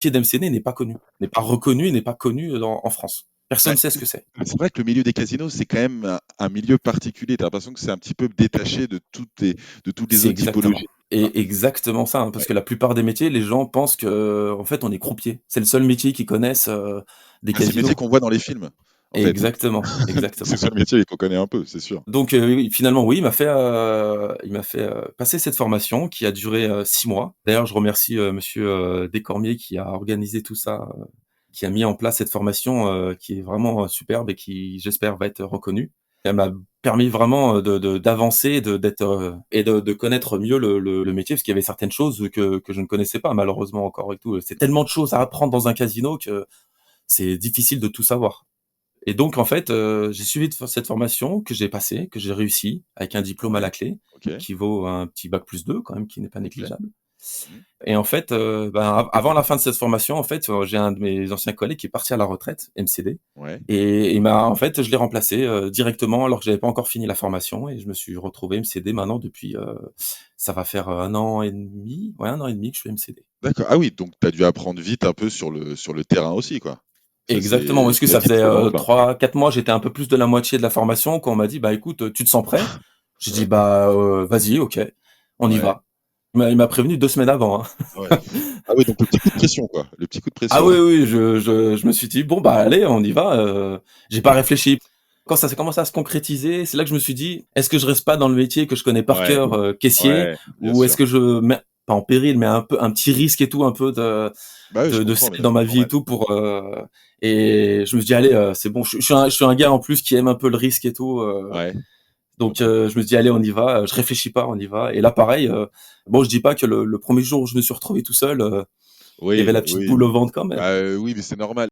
métier d'MCD n'est pas connu, n'est pas reconnu, n'est pas connu en France. Personne Ouais, ne sait ce que c'est. c'est vrai que le milieu des casinos, c'est quand même un milieu particulier. Tu as l'impression que c'est un petit peu détaché de toutes les C'est autres exactement typologies. Hein. et exactement ça, hein, parce Ouais. que la plupart des métiers, les gens pensent qu'en fait, on est croupier. C'est le seul métier qu'ils connaissent, des Ah, c'est le métier casinos. qu'on voit dans les films, en fait. Exactement, C'est le exactement. seul métier qu'on connaît un peu, c'est sûr. Donc oui, finalement, oui, il m'a fait passer cette formation qui a duré, 6 mois. D'ailleurs, je remercie, monsieur, Descormier qui a organisé tout ça, qui a mis en place cette formation, qui est vraiment, superbe et qui, j'espère, va être reconnue. Elle m'a permis vraiment, d'avancer, d'être, et de connaître mieux le métier, parce qu'il y avait certaines choses que je ne connaissais pas malheureusement encore et tout. C'est tellement de choses à apprendre dans un casino que c'est difficile de tout savoir. Et donc en fait, j'ai suivi cette formation que j'ai passée, que j'ai réussi avec un diplôme à Ouais, la clé, OK, qui vaut un petit bac+2 quand même, qui n'est pas OK. négligeable. Mmh. Et en fait, avant la fin de cette formation, en fait, j'ai un de mes anciens collègues qui est parti à la retraite, MCD, Ouais. et en fait, je l'ai remplacé, directement alors que j'avais pas encore fini la formation et je me suis retrouvé MCD maintenant depuis, ça va faire, 1 an et demi, ouais, 1 an et demi que je suis MCD. D'accord. Ah oui, donc tu as dû apprendre vite un peu sur le terrain aussi, quoi? Ça, Exactement, c'est parce que la ça vie de faisait, pro-Valentin. 3-4 mois, j'étais un peu plus de la moitié de la formation quand on m'a dit: «Bah, écoute, tu te sens prêt?» J'ai dit: Ouais, «Bah, vas-y, OK, on y ouais, va». Il m'a prévenu 2 semaines avant, hein. ouais. Ah oui, donc le petit coup de pression, quoi, le petit coup de Ah pression. oui, oui, je me suis dit: «Bon, bah, allez, on y va», j'ai pas réfléchi. Quand ça s'est commencé à se concrétiser, c'est là que je me suis dit: «Est-ce que je reste pas dans le métier que je connais par Ouais, cœur, caissier, ouais, bien ou est-ce sûr. que je mets pas en péril, mais un petit risque et tout, un peu Bah oui, je de comprends, mais sel dans ma c'est vie et normal. tout pour, et je me suis dit: «Allez, c'est bon». Je suis un gars en plus qui aime un peu le risque et tout, Ouais, bon, donc bah, je me suis dit: «Allez, on y va», je réfléchis pas, on y va et là pareil, bon, je dis pas que le 1er jour où je me suis retrouvé tout seul, il y avait oui, la petite oui. boule au ventre quand même. Bah, oui, mais c'est normal.